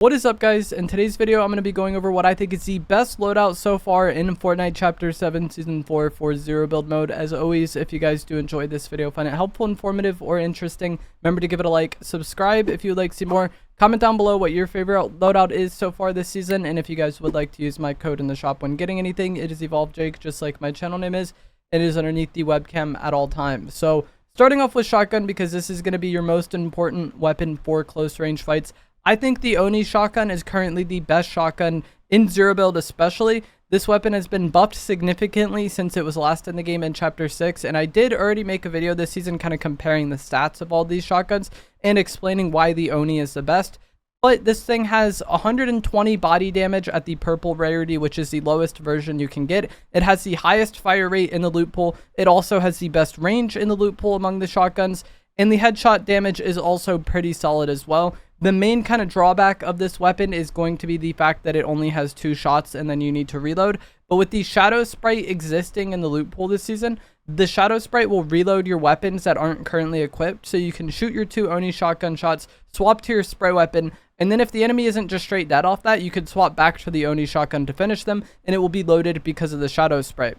What is up, guys? In today's video, I'm going to be going over what I think is the best loadout so far in Fortnite Chapter 7 Season 4 for Zero Build Mode. As always, if you guys do enjoy this video, find it helpful, informative, or interesting, remember to give it a like, subscribe if you would like to see more, comment down below what your favorite loadout is so far this season, and if you guys would like to use my code in the shop when getting anything, it is EvolveJake, just like my channel name is. It is underneath the webcam at all times. So, starting off with shotgun, because this is going to be your most important weapon for close range fights. I think the Oni shotgun is currently the best shotgun in Zero Build especially. This weapon has been buffed significantly since it was last in the game in Chapter 6, and I did already make a video this season kind of comparing the stats of all these shotguns and explaining why the Oni is the best. But this thing has 120 body damage at the purple rarity, which is the lowest version you can get. It has the highest fire rate in the loot pool. It also has the best range in the loot pool among the shotguns, and the headshot damage is also pretty solid as well. The main kind of drawback of this weapon is going to be the fact that it only has 2 shots and then you need to reload. But with the Shadow Sprite existing in the loot pool this season, the Shadow Sprite will reload your weapons that aren't currently equipped. So you can shoot your 2 Oni shotgun shots, swap to your spray weapon, and then if the enemy isn't just straight dead off that, you could swap back to the Oni shotgun to finish them, and it will be loaded because of the Shadow Sprite.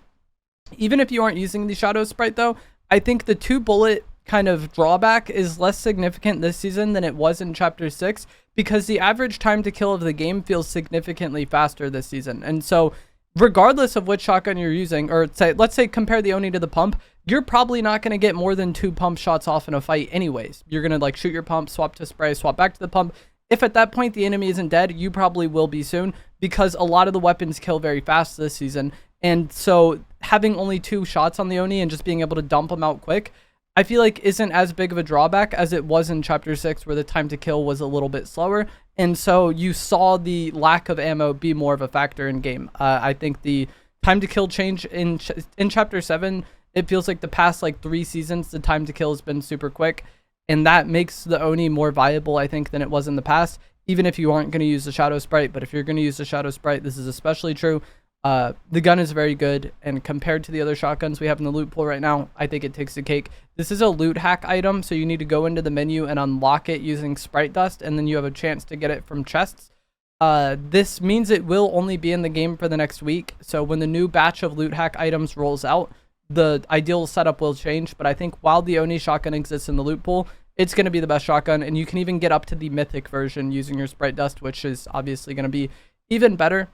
Even if you aren't using the Shadow Sprite though, I think the 2 bullet kind of drawback is less significant this season than it was in Chapter 6, because the average time to kill of the game feels significantly faster this season. And so regardless of which shotgun you're using, or let's say compare the Oni to the pump, you're probably not going to get more than 2 pump shots off in a fight anyways. You're going to like shoot your pump, swap to spray, swap back to the pump. If at that point the enemy isn't dead, you probably will be soon, because a lot of the weapons kill very fast this season. And so having only 2 shots on the Oni and just being able to dump them out quick, I feel like isn't as big of a drawback as it was in Chapter 6, where the time to kill was a little bit slower. And so you saw the lack of ammo be more of a factor in game. I think the time to kill change in Chapter 7, it feels like the past like 3 seasons, the time to kill has been super quick. And that makes the Oni more viable, I think, than it was in the past, even if you aren't going to use the Shadow Sprite. But if you're going to use the Shadow Sprite, this is especially true. The gun is very good, and compared to the other shotguns we have in the loot pool right now, I think it takes the cake. This is a loot hack item, so you need to go into the menu and unlock it using Sprite Dust, and then you have a chance to get it from chests. This means it will only be in the game for the next week, so when the new batch of loot hack items rolls out, the ideal setup will change. But I think while the Oni shotgun exists in the loot pool, it's going to be the best shotgun, and you can even get up to the mythic version using your Sprite Dust, which is obviously going to be even better.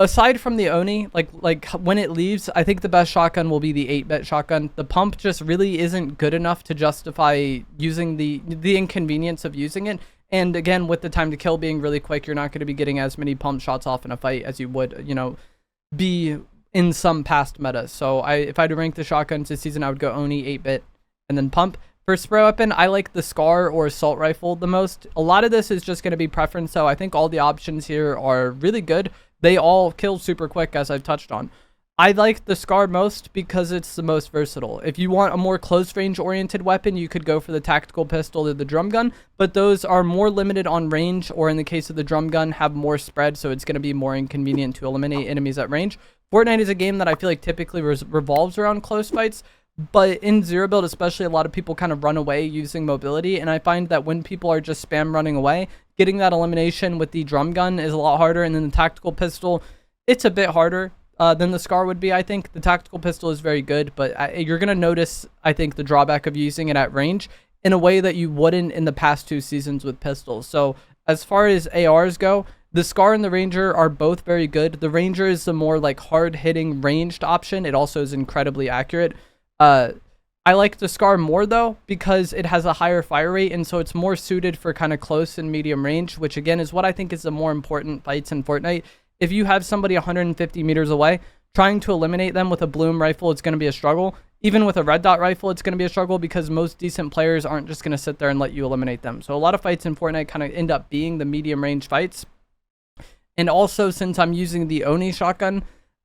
Aside from the Oni, like when it leaves, I think the best shotgun will be the 8-bit shotgun. The pump just really isn't good enough to justify using the inconvenience of using it. And again, with the time to kill being really quick, you're not going to be getting as many pump shots off in a fight as you would, you know, be in some past metas. So if I had to rank the shotguns this season, I would go Oni, 8-bit, and then pump. For spray weapon, I like the Scar or assault rifle the most. A lot of this is just going to be preference, so I think all the options here are really good. They all kill super quick, as I've touched on. I like the Scar most because it's the most versatile. If you want a more close range oriented weapon, you could go for the tactical pistol or the drum gun, but those are more limited on range, or in the case of the drum gun, have more spread, so it's going to be more inconvenient to eliminate enemies at range. Fortnite is a game that I feel like typically revolves around close fights, but in Zero Build especially, a lot of people kind of run away using mobility, and I find that when people are just spam running away, getting that elimination with the drum gun is a lot harder, and then the tactical pistol, it's a bit harder than the Scar would be. I think the tactical pistol is very good, but you're going to notice, I think, the drawback of using it at range in a way that you wouldn't in the past 2 seasons with pistols. So as far as ARs go, the Scar and the Ranger are both very good. The Ranger is the more like hard-hitting ranged option. It also is incredibly accurate. I like the Scar more though, because it has a higher fire rate, and so it's more suited for kind of close and medium range, which again is what I think is the more important fights in Fortnite. If you have somebody 150 meters away, trying to eliminate them with a bloom rifle, it's going to be a struggle. Even with a red dot rifle, it's going to be a struggle, because most decent players aren't just going to sit there and let you eliminate them. So a lot of fights in Fortnite kind of end up being the medium range fights. And also, since I'm using the Oni shotgun,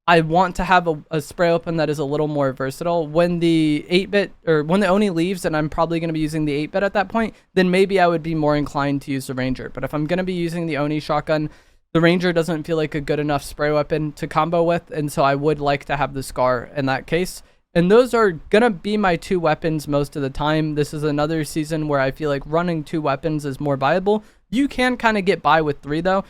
I want to have a spray open that is a little more versatile. When the 8-bit, or when the Oni leaves, and I'm probably going to be using the 8-bit at that point, then maybe I would be more inclined to use the Ranger. But if I'm going to be using the Oni shotgun, the Ranger doesn't feel like a good enough spray weapon to combo with, and so I would like to have the Scar in that case. And those are going to be my 2 weapons most of the time. This is another season where I feel like running 2 weapons is more viable. You can kind of get by with 3 though.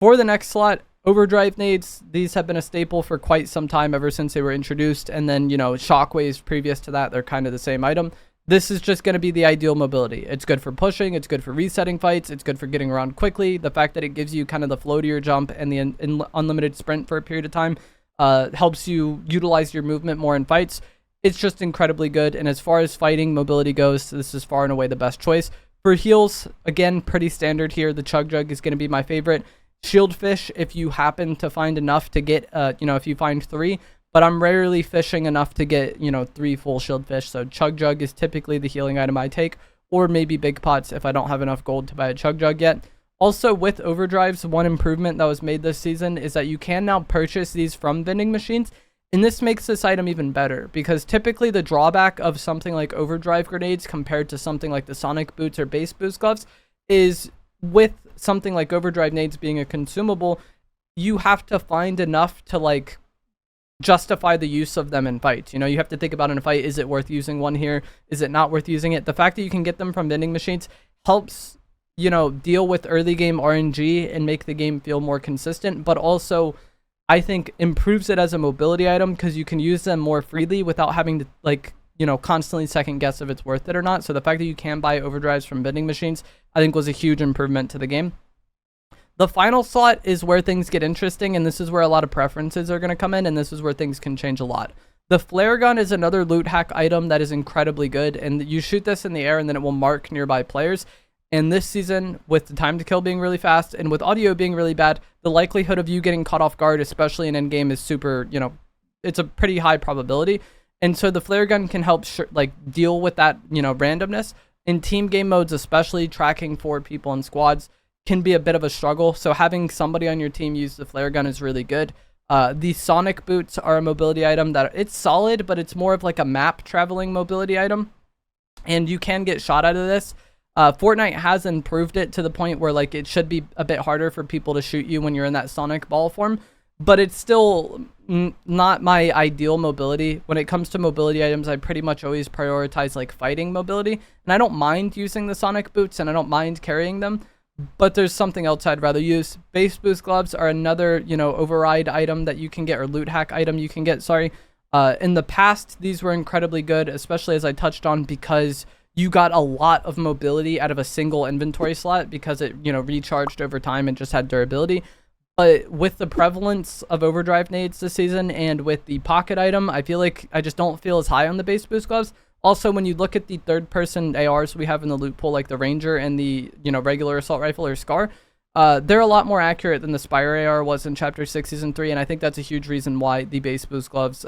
For the next slot, overdrive nades. These have been a staple for quite some time, ever since they were introduced. And then, shockwaves previous to that, they're kind of the same item. This is just going to be the ideal mobility. It's good for pushing. It's good for resetting fights. It's good for getting around quickly. The fact that it gives you kind of the floatier jump and the unlimited sprint for a period of time helps you utilize your movement more in fights. It's just incredibly good. And as far as fighting mobility goes, this is far and away the best choice. For heals, again, pretty standard here. The Chug Jug is going to be my favorite. Shield fish, if you happen to find enough to get, if you find 3. But I'm rarely fishing enough to get, 3 full shield fish. So Chug Jug is typically the healing item I take. Or maybe big pots if I don't have enough gold to buy a Chug Jug yet. Also, with overdrives, one improvement that was made this season is that you can now purchase these from vending machines. And this makes this item even better, because typically the drawback of something like overdrive grenades compared to something like the sonic boots or base boost gloves is, with something like overdrive nades being a consumable, you have to find enough to justify the use of them in fights. You have to think about in a fight, is it worth using one here? Is it not worth using it? The fact that you can get them from vending machines helps, deal with early game RNG and make the game feel more consistent, but also I think improves it as a mobility item, because you can use them more freely without having to constantly second guess if it's worth it or not. So the fact that you can buy overdrives from vending machines, I think, was a huge improvement to the game. The final slot is where things get interesting, and this is where a lot of preferences are going to come in, and this is where things can change a lot. The flare gun is another loot hack item that is incredibly good, and you shoot this in the air and then it will mark nearby players. And this season, with the time to kill being really fast and with audio being really bad, the likelihood of you getting caught off guard, especially in endgame, is super, it's a pretty high probability. And so the flare gun can help deal with that, randomness. In team game modes, especially, tracking 4 people in squads can be a bit of a struggle. So having somebody on your team use the flare gun is really good. The sonic boots are a mobility item that it's solid, but it's more of like a map traveling mobility item. And you can get shot out of this. Fortnite has improved it to the point where it should be a bit harder for people to shoot you when you're in that sonic ball form, but it's still not my ideal mobility. When it comes to mobility items, I pretty much always prioritize fighting mobility, and I don't mind using the sonic boots and I don't mind carrying them, but there's something else I'd rather use. Base boost gloves are another, override item that you can get, or loot hack item you can get, sorry. In the past, these were incredibly good, especially as I touched on, because you got a lot of mobility out of a single inventory slot, because it, recharged over time and just had durability. But with the prevalence of overdrive nades this season and with the pocket item, I feel like I just don't feel as high on the base boost gloves. Also, when you look at the third-person ARs we have in the loot pool, like the Ranger and the, regular assault rifle or Scar, they're a lot more accurate than the Spire AR was in Chapter 6, Season 3, and I think that's a huge reason why the base boost gloves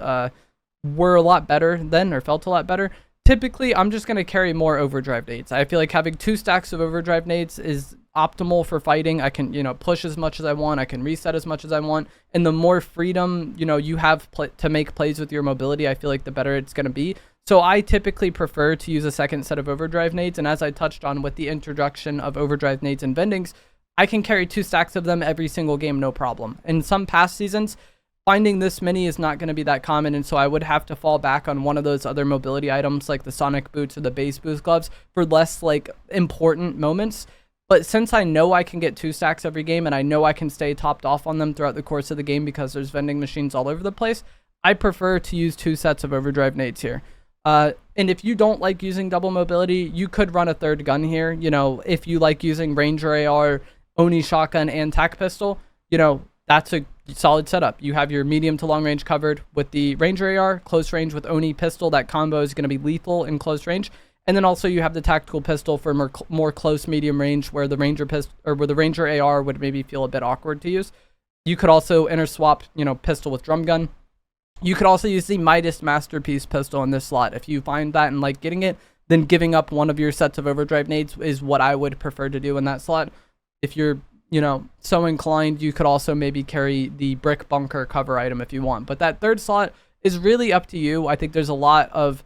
were a lot better then, or felt a lot better. Typically, I'm just going to carry more overdrive nades. I feel like having 2 stacks of overdrive nades is optimal for fighting. I can, push as much as I want. I can reset as much as I want. And the more freedom, you have to make plays with your mobility, I feel like the better it's going to be. So I typically prefer to use a second set of overdrive nades. And as I touched on with the introduction of overdrive nades and vendings, I can carry 2 stacks of them every single game, no problem. In some past seasons, finding this many is not going to be that common, and so I would have to fall back on one of those other mobility items like the sonic boots or the base boost gloves for less important moments. But since I know I can get 2 stacks every game, and I know I can stay topped off on them throughout the course of the game because there's vending machines all over the place, I prefer to use 2 sets of overdrive nades here. And if you don't like using double mobility, you could run a 3rd gun here. If you like using Ranger AR, Oni shotgun, and tac pistol, that's a solid setup. You have your medium to long range covered with the Ranger AR, close range with Oni pistol. That combo is going to be lethal in close range. And then also you have the tactical pistol for more close medium range, where the Ranger AR would maybe feel a bit awkward to use. You could also interswap, pistol with drum gun. You could also use the Midas Masterpiece pistol in this slot. If you find that and like getting it, then giving up one of your sets of overdrive nades is what I would prefer to do in that slot. If you're so inclined, you could also maybe carry the brick bunker cover item if you want. But that 3rd slot is really up to you. I think there's a lot of,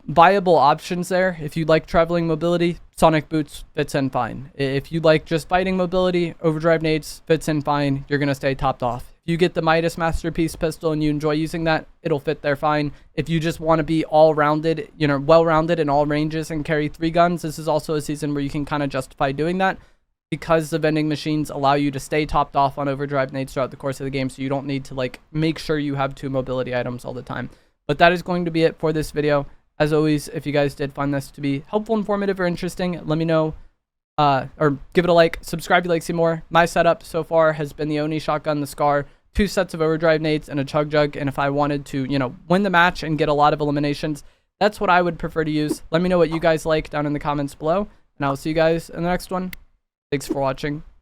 viable options there. If you like traveling mobility, sonic boots fits in fine. If you like just fighting mobility, overdrive nades fits in fine. You're going to stay topped off. If you get the Midas Masterpiece pistol and you enjoy using that, it'll fit there fine. If you just want to be all-rounded, you know, well-rounded in all ranges and carry 3 guns, this is also a season where you can kind of justify doing that, because the vending machines allow you to stay topped off on overdrive nades throughout the course of the game, so you don't need to like make sure you have 2 mobility items all the time. But that is going to be it for this video. As always, if you guys did find this to be helpful, informative, or interesting, let me know. Or give it a like, subscribe if you like to see more. My setup so far has been the Oni shotgun, the Scar, 2 sets of overdrive nades, and a chug jug. And if I wanted to, you know, win the match and get a lot of eliminations, that's what I would prefer to use. Let me know what you guys like down in the comments below, and I'll see you guys in the next one. Thanks for watching.